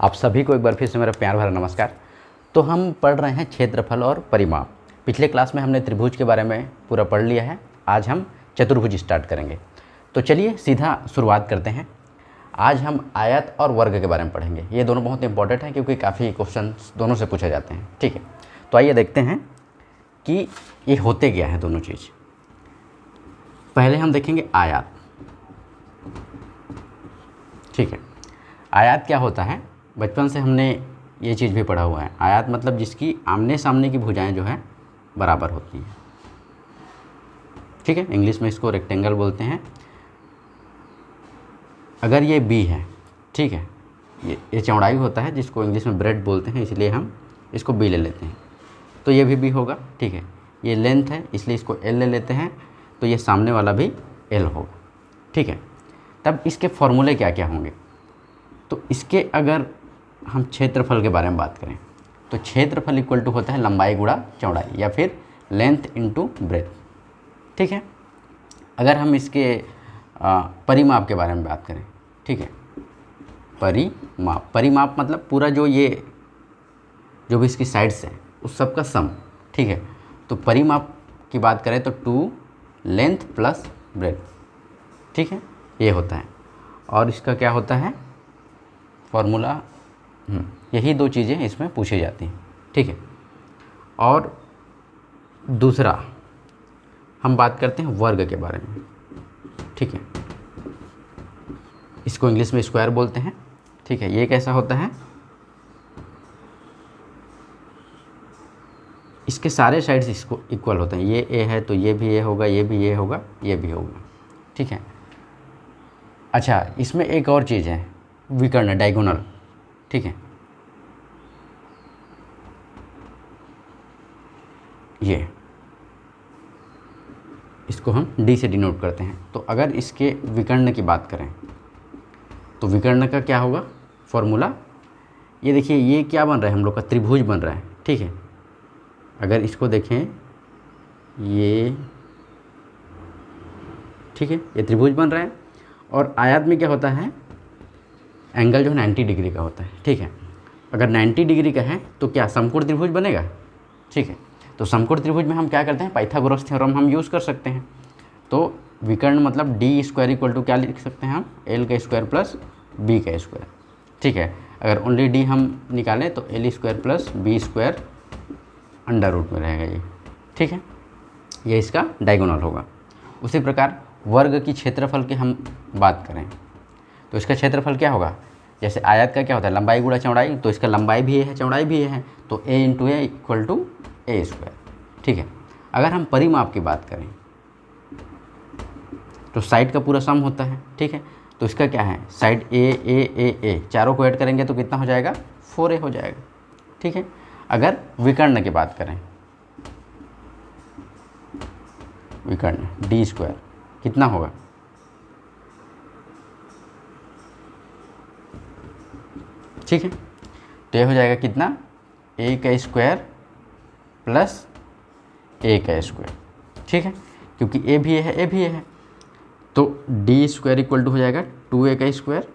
आप सभी को एक बार फिर से मेरा प्यार भरा नमस्कार। तो हम पढ़ रहे हैं क्षेत्रफल और परिमाप। पिछले क्लास में हमने त्रिभुज के बारे में पूरा पढ़ लिया है। आज हम चतुर्भुज स्टार्ट करेंगे। तो चलिए सीधा शुरुआत करते हैं। आज हम आयत और वर्ग के बारे में पढ़ेंगे। ये दोनों बहुत इंपॉर्टेंट हैं क्योंकि काफ़ी क्वेश्चन दोनों से पूछे जाते हैं। ठीक है, तो आइए देखते हैं कि ये होते क्या है दोनों चीज़। पहले हम देखेंगे आयत। ठीक है, आयत क्या होता है? बचपन से हमने ये चीज़ भी पढ़ा हुआ है। आयत मतलब जिसकी आमने सामने की भुजाएं जो है बराबर होती हैं। ठीक है, इंग्लिश में इसको रेक्टेंगल बोलते हैं। अगर ये बी है, ठीक है, ये चौड़ाई होता है जिसको इंग्लिश में ब्रेड बोलते हैं, इसलिए हम इसको बी ले लेते हैं। तो ये भी बी होगा। ठीक है, ये लेंथ है इसलिए इसको एल ले लेते हैं, तो ये सामने वाला भी एल होगा। ठीक है, तब इसके फॉर्मूले क्या क्या होंगे? तो इसके अगर हम क्षेत्रफल के बारे में बात करें तो क्षेत्रफल इक्वल टू होता है लंबाई गुणा चौड़ाई या फिर लेंथ इनटू ब्रेथ। ठीक है, अगर हम इसके परिमाप के बारे में बात करें, ठीक है, परिमाप मतलब पूरा जो भी इसकी साइड्स हैं उस सब का सम। ठीक है, तो परिमाप की बात करें तो 2 लेंथ प्लस ब्रेथ। ठीक है, ये होता है। और इसका क्या होता है फॉर्मूला? यही दो चीज़ें इसमें पूछी जाती हैं। ठीक है, और दूसरा हम बात करते हैं वर्ग के बारे में। ठीक है, इसको इंग्लिश में स्क्वायर बोलते हैं। ठीक है, ये कैसा होता है? इसके सारे साइड्स इसको इक्वल होते हैं। ये ए है तो ये भी ए होगा, ये भी ए होगा, ये भी होगा। ठीक है, अच्छा, इसमें एक और चीज़ है, विकर्ण, डायगोनल। ठीक है, ये इसको हम डी से डिनोट करते हैं। तो अगर इसके विकर्ण की बात करें तो विकर्ण का क्या होगा फॉर्मूला? ये देखिए, ये क्या बन रहा है हम लोग का? त्रिभुज बन रहा है। ठीक है, अगर इसको देखें ये, ठीक है, ये त्रिभुज बन रहा है। और आयत में क्या होता है? एंगल जो है 90 डिग्री का होता है। ठीक है, अगर 90 डिग्री का है तो क्या समकोण त्रिभुज बनेगा? ठीक है, तो समकोण त्रिभुज में हम क्या करते हैं? पाइथागोरस थ्योरम हम यूज़ कर सकते हैं। तो विकर्ण मतलब डी स्क्वायर इक्वल टू क्या लिख सकते हैं हम? एल का स्क्वायर प्लस बी का स्क्वायर। ठीक है, अगर ओनली डी हम निकालें तो L square plus B square under root में रहेगा ये। ठीक है, ये इसका डायगोनल होगा। उसी प्रकार वर्ग की क्षेत्रफल की हम बात करें तो इसका क्षेत्रफल क्या होगा? जैसे आयत का क्या होता है? लंबाई गुणा चौड़ाई, तो इसका लंबाई भी ये है, चौड़ाई भी ये है, तो A into A equal to A square. ठीक है, अगर हम परिमाप की बात करें तो साइड का पूरा सम होता है। ठीक है, तो इसका क्या है? साइड ए ए ए ए चारों को ऐड करेंगे तो कितना हो जाएगा? 4a हो जाएगा। ठीक है, अगर विकर्ण की बात करें, विकर्ण डी स्क्वायर कितना होगा? ठीक है, तो ये हो जाएगा कितना? ए का स्क्वायर प्लस ए का स्क्वायर। ठीक है, क्योंकि ए भी है, ए भी है, तो डी स्क्वायर इक्वल टू हो जाएगा 2a का स्क्वायर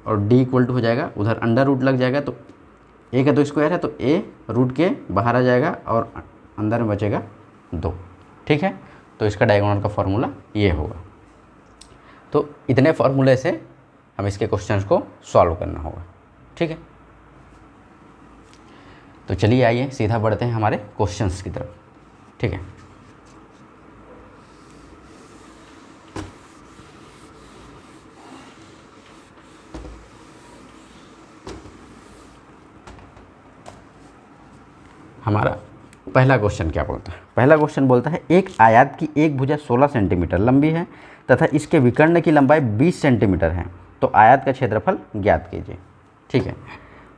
और डी इक्वल टू हो जाएगा, उधर अंडर रूट लग जाएगा, तो ए का तो स्क्वायर है तो ए रूट के बाहर आ जाएगा और अंदर में बचेगा 2। ठीक है, तो इसका डायगोनल का फॉर्मूला ये होगा। तो इतने फार्मूले से हम इसके क्वेश्चंस को सॉल्व करना होगा। ठीक है, तो चलिए आइए सीधा बढ़ते हैं हमारे क्वेश्चंस की तरफ। ठीक है, हमारा पहला क्वेश्चन क्या बोलता है? पहला क्वेश्चन बोलता है एक आयत की एक भुजा 16 सेंटीमीटर लंबी है तथा इसके विकर्ण की लंबाई 20 सेंटीमीटर है, तो आयत का क्षेत्रफल ज्ञात कीजिए। ठीक है,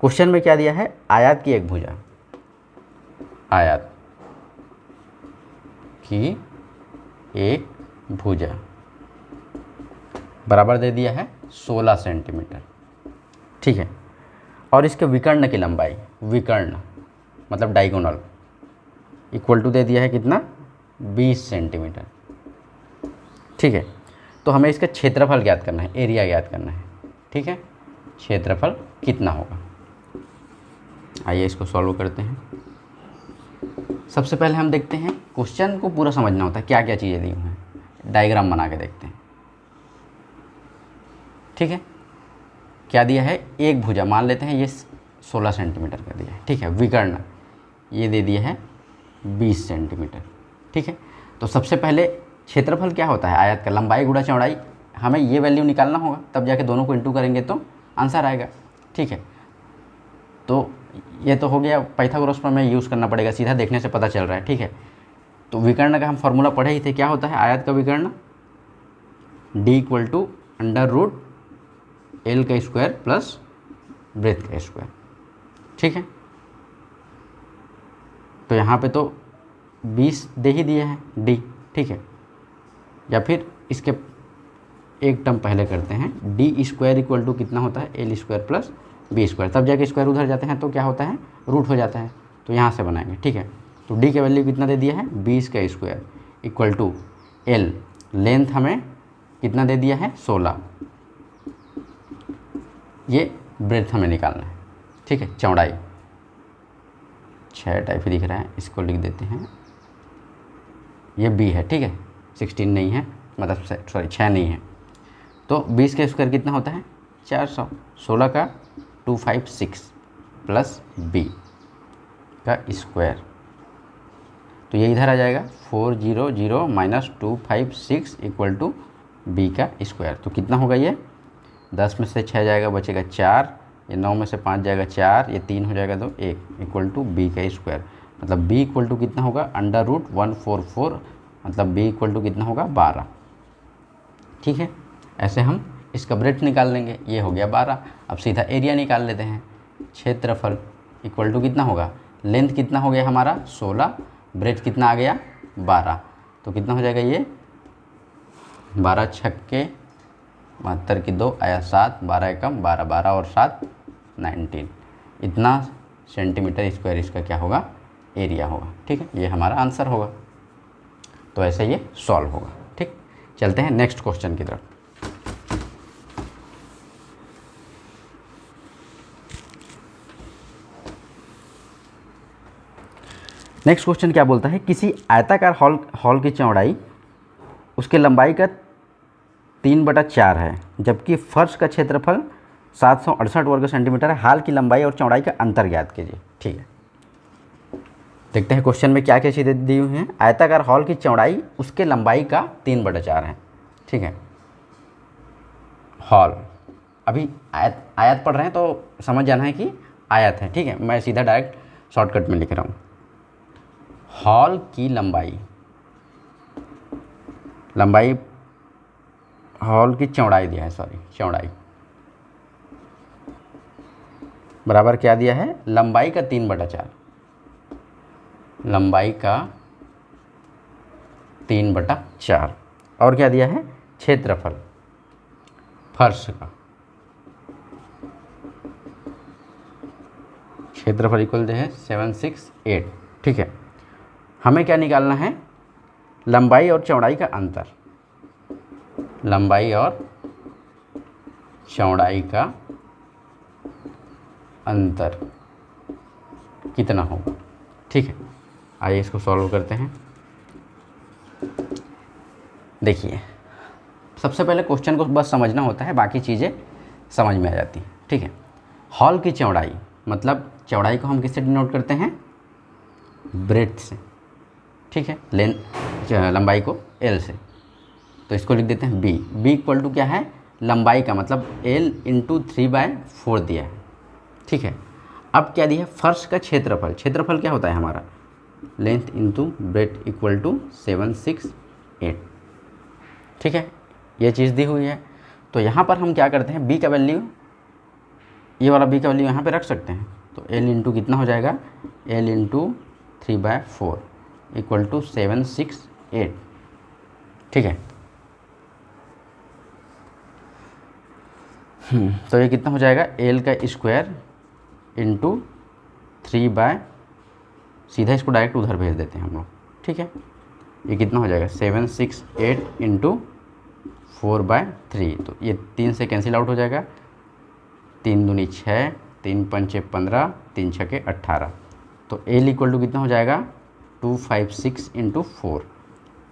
क्वेश्चन में क्या दिया है? आयत की एक भुजा, आयत की एक भुजा बराबर दे दिया है 16 सेंटीमीटर। ठीक है, और इसके विकर्ण की लंबाई, विकर्ण मतलब डायगोनल, इक्वल टू दे दिया है कितना? 20 सेंटीमीटर। ठीक है, तो हमें इसका क्षेत्रफल ज्ञात करना है, एरिया ज्ञात करना है। ठीक है, क्षेत्रफल कितना होगा? आइए इसको सॉल्व करते हैं। सबसे पहले हम देखते हैं, क्वेश्चन को पूरा समझना होता है, क्या क्या चीज़ें दी हुई हैं, डायग्राम बना के देखते हैं। ठीक है, क्या दिया है, एक भुजा मान लेते हैं ये 16 सेंटीमीटर का दिया है। ठीक है, विकर्ण ये दे दिया है 20 सेंटीमीटर। ठीक है, तो सबसे पहले क्षेत्रफल क्या होता है, आयत का लंबाई गुणा चौड़ाई, हमें ये वैल्यू निकालना होगा, तब जाके दोनों को इंटू करेंगे तो आंसर आएगा। ठीक है, तो ये तो हो गया, पाइथागोरस प्रमेय यूज़ करना पड़ेगा, सीधा देखने से पता चल रहा है। ठीक है, तो विकर्ण का हम फॉर्मूला पढ़े ही थे, क्या होता है आयत का विकर्ण, d equal to under root L का स्क्वायर प्लस ब्रेथ का स्क्वायर। ठीक है, तो यहाँ पे तो 20 दे ही दिया है d। ठीक है, या फिर इसके एक टर्म पहले करते हैं, डी स्क्वायर इक्वल टू कितना होता है, L square plus B square, तब जाके स्क्वायर उधर जाते हैं तो क्या होता है, रूट हो जाता है, तो यहाँ से बनाएंगे। ठीक है, तो डी का वैल्यू कितना दे दिया है, 20 का square equal to L, length हमें कितना दे दिया है 16, ये ब्रेथ हमें निकालना है। ठीक है, चौड़ाई 6 टाइप दिख रहा है, इसको लिख देते हैं, ये बी है। ठीक है, 16 नहीं है, मतलब सॉरी 6 नहीं है, तो 20 का स्क्वायर कितना होता है 400, 16 का 256 प्लस बी का स्क्वायर, तो ये इधर आ जाएगा 400 माइनस 256 इक्वल टू बी का स्क्वायर, तो कितना होगा ये, 10 में से 6 जाएगा बचेगा 4, ये 9 में से 5 जाएगा 4, ये 3 हो जाएगा तो 1 इक्वल टू बी का स्क्वायर, मतलब b इक्वल टू कितना होगा अंडर रूट 144, मतलब b इक्वल टू कितना होगा 12। ठीक है, ऐसे हम इसका ब्रेथ निकाल लेंगे, ये हो गया 12। अब सीधा एरिया निकाल लेते हैं, क्षेत्रफल इक्वल टू कितना होगा, लेंथ कितना हो गया हमारा 16, ब्रेथ कितना आ गया 12, तो कितना हो जाएगा ये 12 छक्के 72 की 2 आया 7, 12 एकम 12, 12 और 7 19, इतना सेंटीमीटर स्क्वायर इसका क्या होगा, एरिया होगा। ठीक है, ये हमारा आंसर होगा, तो ऐसे ये सॉल्व होगा। ठीक, चलते हैं नेक्स्ट क्वेश्चन की तरफ। नेक्स्ट क्वेश्चन क्या बोलता है, किसी आयताकार हॉल की चौड़ाई उसके लंबाई का 3/4 है, जबकि फर्श का क्षेत्रफल 768 वर्ग सेंटीमीटर है, हाल की लंबाई और चौड़ाई का अंतर ज्ञात कीजिए। ठीक है, देखते हैं क्वेश्चन में क्या क्या चीज़ें दी हुई हैं। आयताकार हॉल की चौड़ाई उसके लंबाई का 3/4 है। ठीक है, हॉल, अभी आयत पढ़ रहे हैं तो समझ जाना है कि आयत है। ठीक है, मैं सीधा डायरेक्ट शॉर्टकट में लिख रहा हूँ, हॉल की लंबाई हॉल की चौड़ाई दिया है, सॉरी चौड़ाई बराबर क्या दिया है, लंबाई का 3/4, लंबाई का 3/4, और क्या दिया है, क्षेत्रफल फर्श का, क्षेत्रफल इक्वल है 768। ठीक है, हमें क्या निकालना है, लंबाई और चौड़ाई का अंतर, लंबाई और चौड़ाई का अंतर कितना होगा। ठीक है, आइए इसको सॉल्व करते हैं। देखिए, सबसे पहले क्वेश्चन को बस समझना होता है, बाकी चीज़ें समझ में आ जाती हैं। ठीक है, हॉल की चौड़ाई, मतलब चौड़ाई को हम किससे डिनोट करते हैं, ब्रेथ से। ठीक है, लंबाई को एल से, तो इसको लिख देते हैं बी इक्वल टू क्या है, लंबाई का मतलब एल इंटू 3/4 दिया है। ठीक है, अब क्या दिया है, फर्श का क्षेत्रफल, क्षेत्रफल क्या होता है हमारा, length into breadth equal to 768। ठीक है, ये चीज़ दी हुई है, तो यहाँ पर हम क्या करते हैं, बी का वैल्यू, ये वाला बी का वैल्यू यहाँ पे रख सकते हैं, तो एल इंटू कितना हो जाएगा, एल इंटू 3/4 इक्वल टू 768। ठीक है, तो ये कितना हो जाएगा, एल का स्क्वायर इंटू 3/, सीधा इसको डायरेक्ट उधर भेज देते हैं हम लोग। ठीक है, ये कितना हो जाएगा, 768 इंटू 4/3, तो ये 3 से कैंसिल आउट हो जाएगा, 3 दूनी 6, 3 पंचे 15, 3 छके 18, तो एल इक्वल टू कितना हो जाएगा 256 इंटू 4,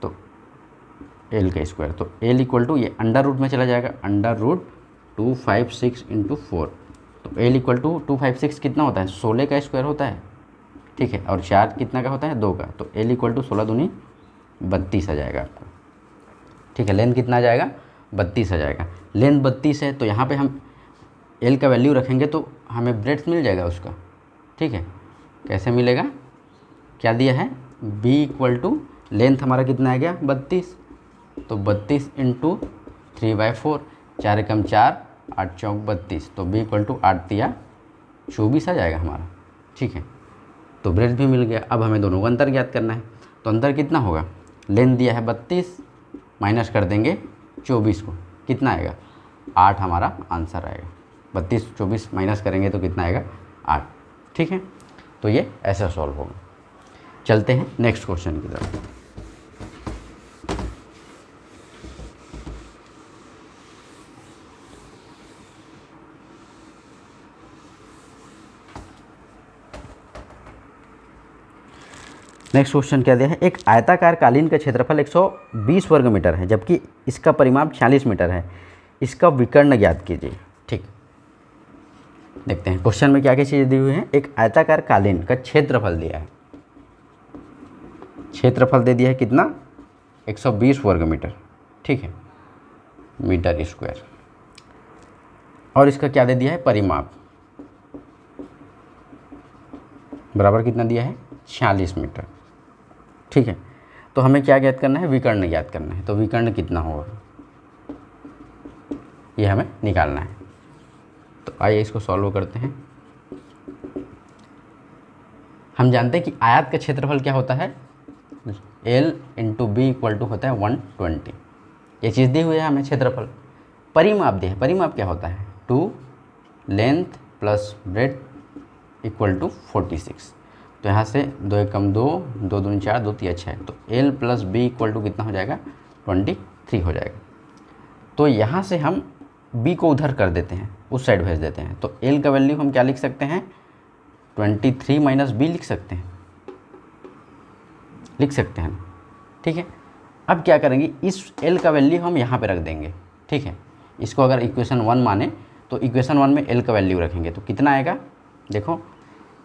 तो एल का स्क्वायर, तो एल इक्वल टू ये अंडर रूट में चला जाएगा, अंडर रूट 256 इंटू 4, तो एल इक्वल टू 256 कितना होता है 16 का स्क्वायर होता है, ठीक है, और 4 कितना का होता है 2 का, तो एल इक्वल टू 16 दूनी 32 आ जाएगा आपका, ठीक है। लेंथ कितना आ जाएगा 32 आ जाएगा, लेंथ 32 है, तो यहाँ पे हम एल का वैल्यू रखेंगे तो हमें ब्रेड्थ मिल जाएगा उसका, ठीक है। कैसे मिलेगा, क्या दिया है बी इक्वल टू लेंथ हमारा कितना आ गया 32, तो 32 इंटू 3/4, 4 एकम 4, 8 चौक 32, तो बी इक्वल टू 8 तिया 24 आ जाएगा हमारा, ठीक है। तो ब्रेड्थ भी मिल गया। अब हमें दोनों का अंतर ज्ञात करना है, तो अंतर कितना होगा, लेंथ दिया है 32, माइनस कर देंगे 24 को, कितना आएगा 8 हमारा आंसर आएगा, 32 24 माइनस करेंगे तो कितना आएगा 8, ठीक है। तो ये ऐसा सॉल्व होगा। चलते हैं नेक्स्ट क्वेश्चन की तरफ। नेक्स्ट क्वेश्चन क्या दिया है, एक आयताकार कालीन का क्षेत्रफल 120 वर्ग मीटर है जबकि इसका परिमाप 46 मीटर है, इसका विकर्ण ज्ञात कीजिए, ठीक। देखते हैं क्वेश्चन में क्या क्या चीज़ें दी हुई हैं। एक आयताकार कालीन का क्षेत्रफल दिया है, क्षेत्रफल दे दिया है कितना 120 वर्ग मीटर, ठीक है, मीटर स्क्वायर, और इसका क्या दे दिया है परिमाप, बराबर कितना दिया है 46 मीटर, ठीक है। तो हमें क्या ज्ञात करना है, विकर्ण ज्ञात करना है, तो विकर्ण कितना होगा ये हमें निकालना है। तो आइए इसको सॉल्व करते हैं। हम जानते हैं कि आयत का क्षेत्रफल क्या होता है, L into B equal to होता है 120, ये चीज़ दी हुई है हमें क्षेत्रफल। परिमाप दिया है, परिमाप क्या होता है 2 length plus breadth equal to 46, तो यहाँ से 2 एकम 2, 2 दूनी 4, 2 तिया 6, तो L plus B equal to कितना हो जाएगा 23 हो जाएगा। तो यहाँ से हम b को उधर कर देते हैं, उस साइड भेज देते हैं, तो L का वैल्यू हम क्या लिख सकते हैं 23 माइनस बी लिख सकते हैं, ठीक है। अब क्या करेंगे, इस L का वैल्यू हम यहाँ पे रख देंगे, ठीक है। इसको अगर इक्वेशन 1 माने तो इक्वेशन 1 में L का वैल्यू रखेंगे तो कितना आएगा, देखो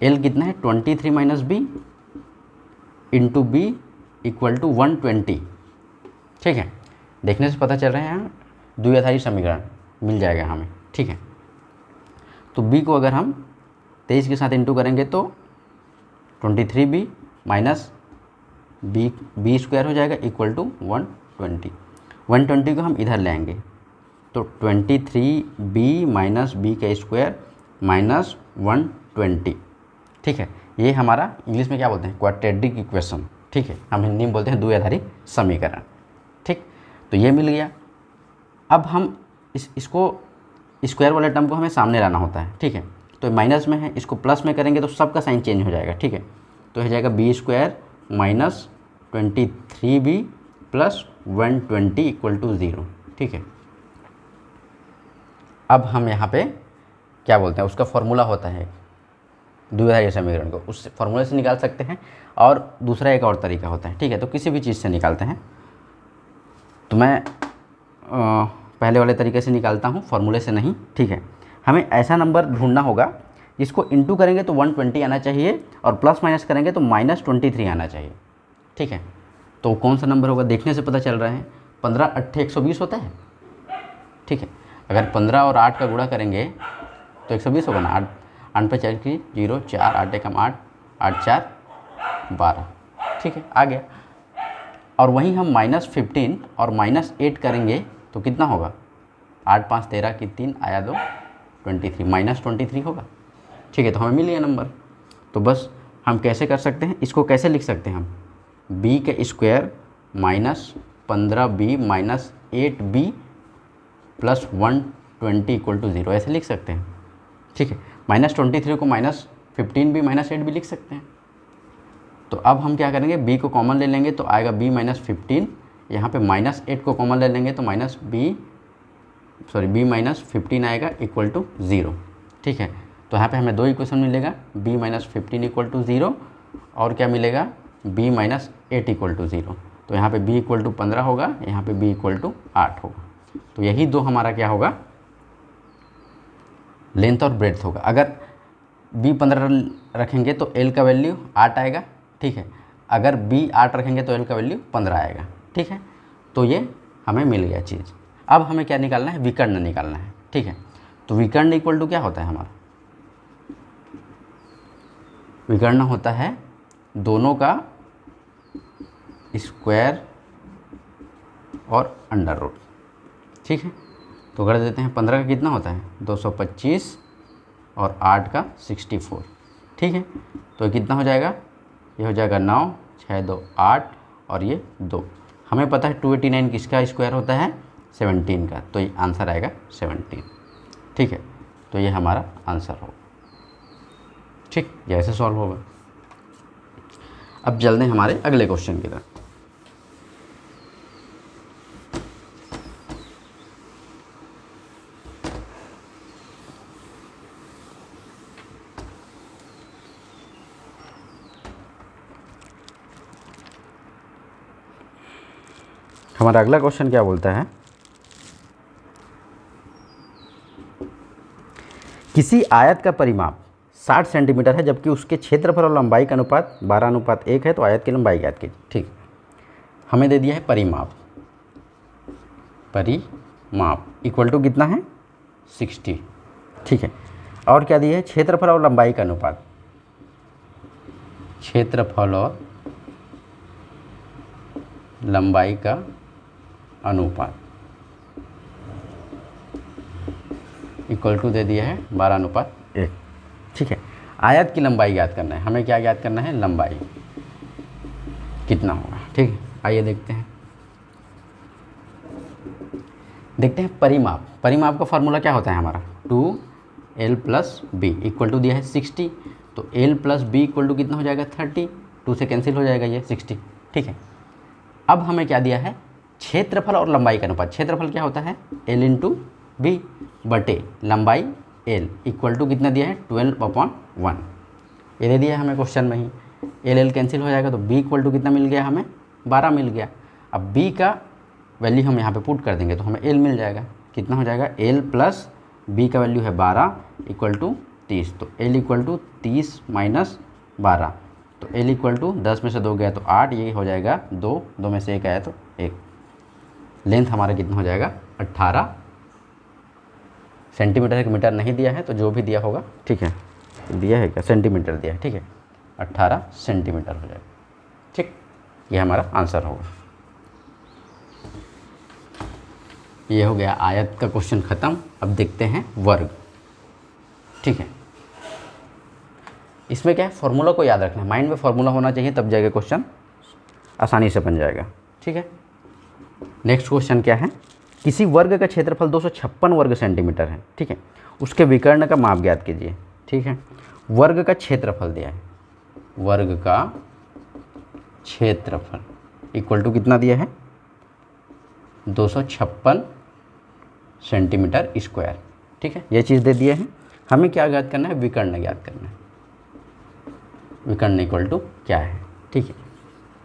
L कितना है 23 minus B into B equal to 120, ठीक है। देखने से पता चल रहा है यहाँ द्विआधारी समीकरण मिल जाएगा हमें, ठीक है। तो b को अगर हम 23 के साथ इंटू करेंगे तो 23b माइनस बी स्क्वायर हो जाएगा इक्वल टू 120, 120 को हम इधर ले आएंगे तो 23b माइनस बी का स्क्वायर माइनस 120, ठीक है। ये हमारा इंग्लिश में क्या बोलते हैं क्वाड्रेटिक इक्वेशन, ठीक है, हम हिंदी में बोलते हैं द्विआधारी समीकरण, ठीक। तो ये मिल गया। अब हम इसको स्क्वायर वाले टर्म को हमें सामने लाना होता है, ठीक है। तो माइनस में है, इसको प्लस में करेंगे तो सबका साइन चेंज हो जाएगा, ठीक है। तो हो जाएगा B square minus 23b plus 120 equal to 0, ठीक है। अब हम यहाँ पे क्या बोलते हैं, उसका फॉर्मूला होता है द्विआधारी समीकरण को, उस फॉर्मूले से निकाल सकते हैं, और दूसरा एक और तरीका होता है, ठीक है। तो किसी भी चीज़ से निकालते हैं, तो मैं पहले वाले तरीके से निकालता हूँ, फॉर्मूले से नहीं, ठीक है। हमें ऐसा नंबर ढूंढना होगा जिसको इंटू करेंगे तो 120 आना चाहिए और प्लस माइनस करेंगे तो -23 आना चाहिए, ठीक है। तो कौन सा नंबर होगा, देखने से पता चल रहा है 15 8 120 होता है, ठीक है। अगर 15 और 8 का गुणा करेंगे तो 120 होगा ना, 8 पे 4 की 0, 4 8 एकम 8, 8 4 12, ठीक है, आ गया। और वहीं हम -15 और -8 करेंगे तो कितना होगा, 8 5 13 की 3 आया 2 23 -23 होगा, ठीक है। तो हमें मिल गया नंबर। तो बस हम कैसे कर सकते हैं, इसको कैसे लिख सकते हैं हम, b के square minus 15b minus 8b plus 120 equal to 0 ऐसे लिख सकते हैं, ठीक है। -23 को -15b -8b लिख सकते हैं। तो अब हम क्या करेंगे, b को कॉमन ले लेंगे तो आएगा b -15, यहाँ पे -8 को कॉमन ले लेंगे तो b -15 आएगा इक्वल टू 0, ठीक है। तो यहाँ पे हमें दो इक्वेशन मिलेगा, b माइनस 15 इक्वल टू 0 और क्या मिलेगा, b माइनस 8 इक्वल टू 0। तो यहाँ पे b इक्वल टू 15 होगा, यहाँ पे b इक्वल टू 8 होगा। तो यही दो हमारा क्या होगा, लेंथ और ब्रेड्थ होगा। अगर b 15 रखेंगे तो l का वैल्यू 8 आएगा, ठीक है। अगर b 8 रखेंगे तो l का वैल्यू 15 आएगा, ठीक है। तो ये हमें मिल गया चीज़। अब हमें क्या निकालना है, विकर्ण निकालना है, ठीक है। तो विकर्ण इक्वल टू क्या होता है हमारा, विकर्ण होता है दोनों का स्क्वायर और अंडर रूट, ठीक है। तो कर देते हैं, 15 का कितना होता है 225 और 8 का 64, ठीक है। तो ये कितना हो जाएगा, ये हो जाएगा 9, 6 2 8 और ये 2। हमें पता है 289 किसका स्क्वायर होता है, 17 का। तो ये आंसर आएगा 17, ठीक है। तो ये हमारा आंसर होगा, ठीक। ये ऐसे सॉल्व होगा। अब चलते हैं हमारे अगले क्वेश्चन की तरफ। हमारा अगला क्वेश्चन क्या बोलता है, किसी आयत का परिमाप 60 सेंटीमीटर है जबकि उसके क्षेत्रफल और लंबाई का अनुपात 12:1 है, तो आयत की लंबाई ज्ञात कीजिए, ठीक। हमें दे दिया है परिमाप, परिमाप इक्वल टू कितना है 60, ठीक है। और क्या दिया है, क्षेत्रफल और लंबाई का अनुपात, क्षेत्रफल और लंबाई का अनुपात इक्वल टू दे दिया है 12:1, ठीक है। आयत की लंबाई ज्ञात करना है, हमें क्या ज्ञात करना है, लंबाई कितना होगा, ठीक है। आइए देखते हैं, परिमाप। परिमाप का फार्मूला क्या होता है हमारा, 2l plus B equal to दिया है 60। तो l plus B equal to कितना हो जाएगा 30, 2 से कैंसिल हो जाएगा ये 60, ठीक है। अब हमें क्या दिया है, क्षेत्रफल और लंबाई का अनुपात। क्षेत्रफल क्या होता है l इंटू बी बटे लंबाई l इक्वल टू कितना दिया है 12/1। ये दे दिया है हमें क्वेश्चन में ही। l कैंसिल हो जाएगा तो b इक्वल टू कितना मिल गया, हमें 12 मिल गया। अब b का वैल्यू हम यहाँ पे पुट कर देंगे तो हमें l मिल जाएगा, कितना हो जाएगा l प्लस b का वैल्यू है 12 इक्वल टू 30। तो l इक्वल टू 30 माइनस 12, तो l इक्वल टू 10 में से 2 गया तो 8, ये हो जाएगा 2, 2 में से 1 आया तो 1। लेंथ हमारा कितना हो जाएगा 18 सेंटीमीटर। एक मीटर नहीं दिया है तो जो भी दिया होगा, ठीक है, दिया है क्या, सेंटीमीटर दिया है, ठीक है, 18 सेंटीमीटर हो जाएगा, ठीक। ये हमारा आंसर होगा। ये हो गया आयत का क्वेश्चन ख़त्म। अब देखते हैं वर्ग, ठीक है। इसमें क्या है, फॉर्मूला को याद रखना है, माइंड में फॉर्मूला होना चाहिए, तब जाएगा क्वेश्चन आसानी से बन जाएगा, ठीक है। नेक्स्ट क्वेश्चन क्या है, किसी वर्ग का क्षेत्रफल 256 वर्ग सेंटीमीटर है, ठीक है। उसके विकर्ण का माप ज्ञात कीजिए, ठीक है। वर्ग का क्षेत्रफल दिया है, वर्ग का क्षेत्रफल इक्वल टू कितना दिया है 256 सेंटीमीटर स्क्वायर, ठीक है। ये चीज़ दे दिए हैं। हमें क्या ज्ञात करना है, विकर्ण ज्ञात करना है। विकर्ण इक्वल टू क्या है, ठीक है।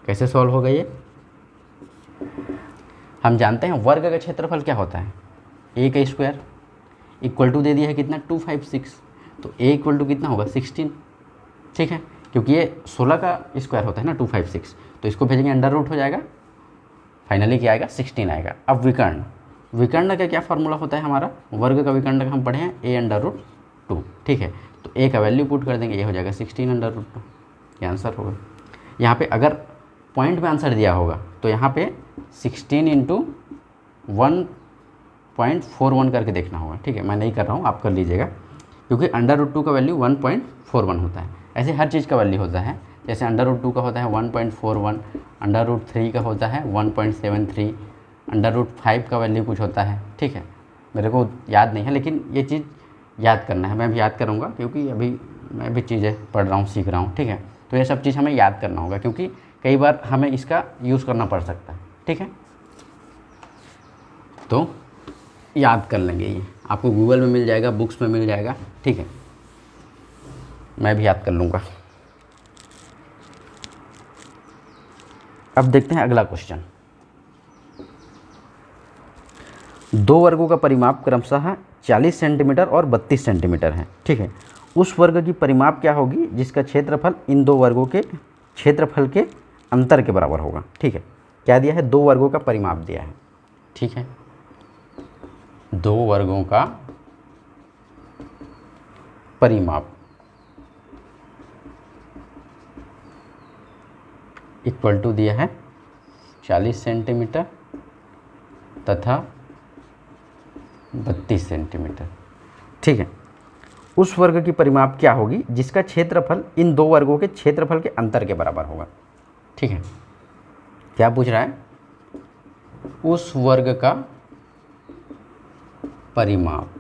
कैसे सॉल्व होगा ये, हम जानते हैं वर्ग का क्षेत्रफल क्या होता है, a का स्क्वायर इक्वल टू दे दिया है कितना 256, तो a इक्वल टू कितना होगा 16, ठीक है। क्योंकि ये 16 का स्क्वायर होता है ना 256, तो इसको भेजेंगे अंडर रूट हो जाएगा, फाइनली क्या आएगा 16 आएगा। अब विकर्ण, विकर्ण का क्या फार्मूला होता है हमारा, वर्ग का विकर्ण का हम पढ़े हैं a√2, ठीक है। तो a का वैल्यू पुट कर देंगे, ये हो जाएगा 16√2, ये आंसर होगा। यहाँ पे अगर पॉइंट में आंसर दिया होगा तो यहाँ पे 16 इंटू 1.41 करके देखना होगा, ठीक है। मैं नहीं कर रहा हूँ, आप कर लीजिएगा, क्योंकि अंडर रूट 2 का वैल्यू 1.41 होता है। ऐसे हर चीज़ का वैल्यू होता है, जैसे अंडर रूट 2 का होता है 1.41, अंडर रूट 3 का होता है 1.73, अंडर रूट 5 का वैल्यू कुछ होता है, ठीक है। मेरे को याद नहीं है, लेकिन ये चीज़ याद करना है, मैं भी याद करूँगा, क्योंकि अभी मैं भी चीज़ें पढ़ रहा हूँ, सीख रहा हूँ, ठीक है। तो ये सब चीज़ हमें याद करना होगा, क्योंकि कई बार हमें इसका यूज़ करना पड़ सकता है, ठीक है। तो याद कर लेंगे, ये आपको गूगल में मिल जाएगा, बुक्स में मिल जाएगा, ठीक है। मैं भी याद कर लूँगा। अब देखते हैं अगला क्वेश्चन। दो वर्गों का परिमाप क्रमशः 40 सेंटीमीटर और 32 सेंटीमीटर है, ठीक है। उस वर्ग की परिमाप क्या होगी जिसका क्षेत्रफल इन दो वर्गों के क्षेत्रफल के अंतर के बराबर होगा, ठीक है। क्या दिया है? दो वर्गों का परिमाप दिया है, ठीक है। दो वर्गों का परिमाप इक्वल टू दिया है 40 सेंटीमीटर तथा 32 सेंटीमीटर, ठीक है। उस वर्ग की परिमाप क्या होगी जिसका क्षेत्रफल इन दो वर्गों के क्षेत्रफल के अंतर के बराबर होगा, ठीक है। क्या पूछ रहा है? उस वर्ग का परिमाप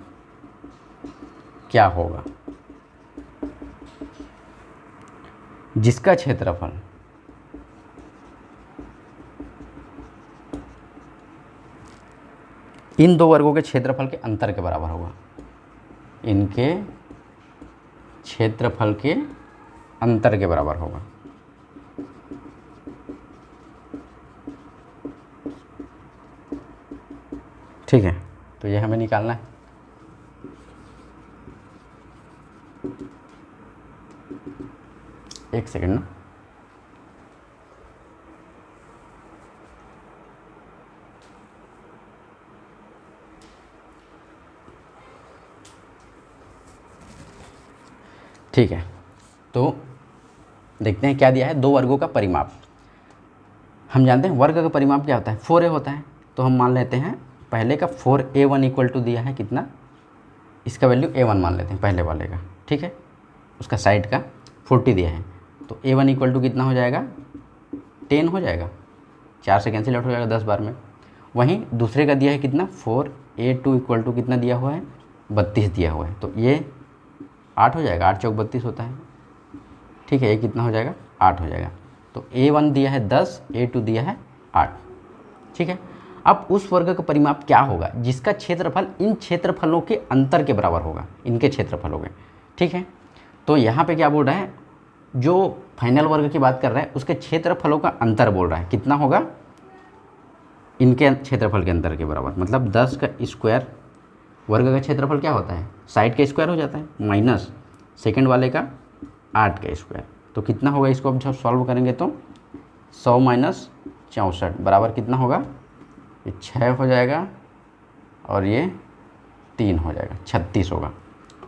क्या होगा जिसका क्षेत्रफल इन दो वर्गों के क्षेत्रफल के अंतर के बराबर होगा। इनके क्षेत्रफल के अंतर के बराबर होगा, ठीक है। तो ये हमें निकालना है। एक सेकंड ना, ठीक है। तो देखते हैं क्या दिया है। दो वर्गों का परिमाप हम जानते हैं, वर्ग का परिमाप क्या होता है? 4a होता है। तो हम मान लेते हैं पहले का 4a1 इक्वल टू दिया है कितना, इसका वैल्यू a1 मान लेते हैं पहले वाले का, ठीक है। उसका साइड का 40 दिया है, तो a1 इक्वल टू कितना हो जाएगा? 10 हो जाएगा, 4 से कैंसिल आउट हो जाएगा 10 बार में। वहीं दूसरे का दिया है कितना, 4a2 इक्वल टू कितना दिया हुआ है? 32 दिया हुआ है, तो ये 8 हो जाएगा, 8 चौक 32 होता है, ठीक है। ये कितना हो जाएगा? 8 हो जाएगा। तो a1 दिया है 10, a2 दिया है 8, ठीक है। अब उस वर्ग का परिमाप क्या होगा जिसका क्षेत्रफल इन क्षेत्रफलों के अंतर के बराबर होगा, इनके क्षेत्रफलों के, ठीक है। तो यहाँ पे क्या बोल रहा है? जो फाइनल वर्ग की बात कर रहा है उसके क्षेत्रफलों का अंतर बोल रहा है, कितना होगा? इनके क्षेत्रफल के अंतर के बराबर। मतलब 10 का स्क्वायर, वर्ग का क्षेत्रफल क्या होता है? साइड का स्क्वायर हो जाता है, माइनस सेकंड वाले का 8 का स्क्वायर। तो कितना होगा? इसको अब जब सॉल्व करेंगे तो 100 माइनस 64 बराबर कितना होगा? ये 6 हो जाएगा और ये 3 हो जाएगा, 36 होगा,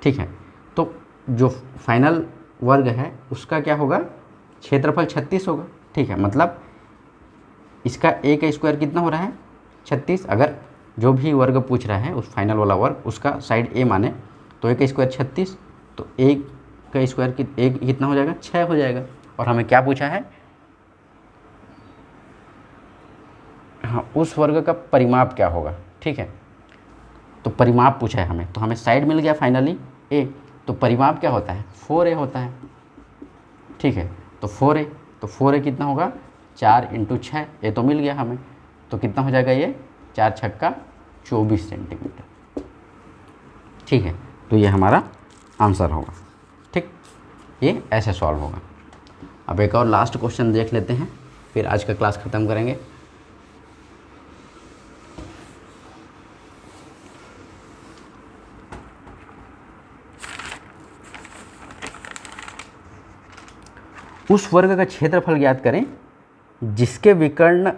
ठीक है। तो जो फाइनल वर्ग है उसका क्या होगा? क्षेत्रफल 36 होगा, ठीक है। मतलब इसका a का स्क्वायर कितना हो रहा है? 36। अगर जो भी वर्ग पूछ रहा है उस फाइनल वाला वर्ग, उसका साइड a माने तो a का स्क्वायर 36, तो a का स्क्वायर कितना हो जाएगा? 6 हो जाएगा। और हमें क्या पूछा है? हाँ, उस वर्ग का परिमाप क्या होगा, ठीक है। तो परिमाप पूछा है हमें, तो हमें साइड मिल गया फाइनली a, तो परिमाप क्या होता है? 4a होता है, ठीक है। तो 4a कितना होगा? 4 × 6, ये तो मिल गया हमें। तो कितना हो जाएगा ये? 4 छक्का 24 सेंटीमीटर, ठीक है। तो ये हमारा आंसर होगा, ठीक। ये ऐसे सॉल्व होगा। अब एक और लास्ट क्वेश्चन देख लेते हैं, फिर आज का क्लास ख़त्म करेंगे। उस वर्ग का क्षेत्रफल ज्ञात करें जिसके विकर्ण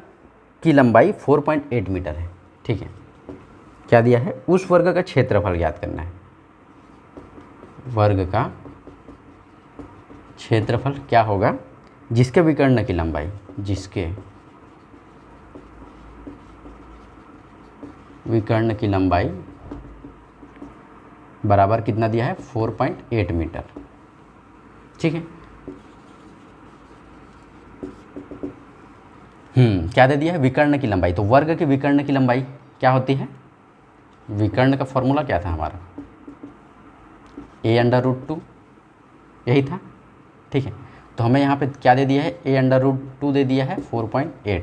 की लंबाई 4.8 मीटर है, ठीक है। क्या दिया है? उस वर्ग का क्षेत्रफल ज्ञात करना है। वर्ग का क्षेत्रफल क्या होगा जिसके विकर्ण की लंबाई, जिसके विकर्ण की लंबाई बराबर कितना दिया है? 4.8 मीटर, ठीक है। क्या दे दिया है? विकर्ण की लंबाई। तो वर्ग के विकर्ण की लंबाई क्या होती है? विकर्ण का फॉर्मूला क्या था हमारा? a√2, यही था, ठीक है। तो हमें यहाँ पे क्या दे दिया है? a√2 दे दिया है 4.8,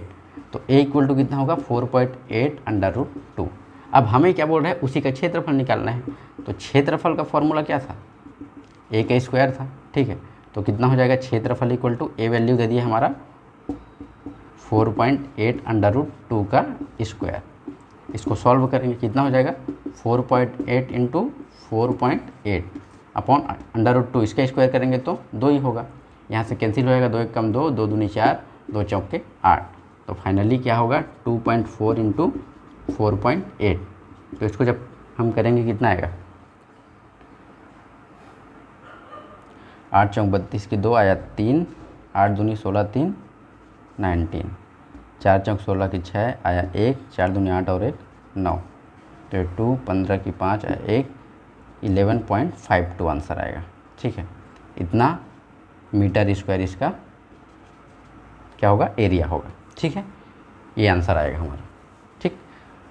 तो a इक्वल टू कितना होगा? 4.8√2। अब हमें क्या बोल रहा है? उसी का क्षेत्रफल निकालना है। तो क्षेत्रफल का फॉर्मूला क्या था? a का स्क्वायर था, ठीक है। तो कितना हो जाएगा क्षेत्रफल इक्वल टू ए वैल्यू दे दिया हमारा 4.8 √2 का स्क्वायर। इसको सॉल्व करेंगे कितना हो जाएगा 4.8 इंटू 4.8 अपॉन √2, इसका स्क्वायर करेंगे तो 2 ही होगा, यहाँ से कैंसिल होएगा, 2 1 कम 2, 2 दूनी 4, 2 चौके 8। तो फाइनली क्या होगा 2.4 इंटू 4.8। तो इसको जब हम करेंगे कितना आएगा 8 चौक 32 की 2 आया 3, 8 दूनी 16, 3 19, 4 चौक 16 की 6 आया 1, 4 दूनी 8 और 1 9, तो 2 15 की 5 आया 1, 11.52 आंसर आएगा। ठीक है, इतना मीटर स्क्वायर इसका क्या होगा एरिया होगा। ठीक है, ये आंसर आएगा हमारा। ठीक,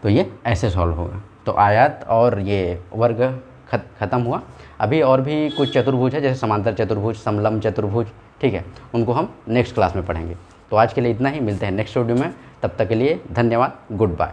तो ये ऐसे सॉल्व होगा। तो आयत और ये वर्ग ख़त्म हुआ। अभी और भी कुछ चतुर्भुज है, जैसे समांतर चतुर्भुज, समलंब चतुर्भुज, ठीक है, उनको हम नेक्स्ट क्लास में पढ़ेंगे। तो आज के लिए इतना ही, मिलते हैं नेक्स्ट वीडियो में। तब तक के लिए धन्यवाद, गुड बाय।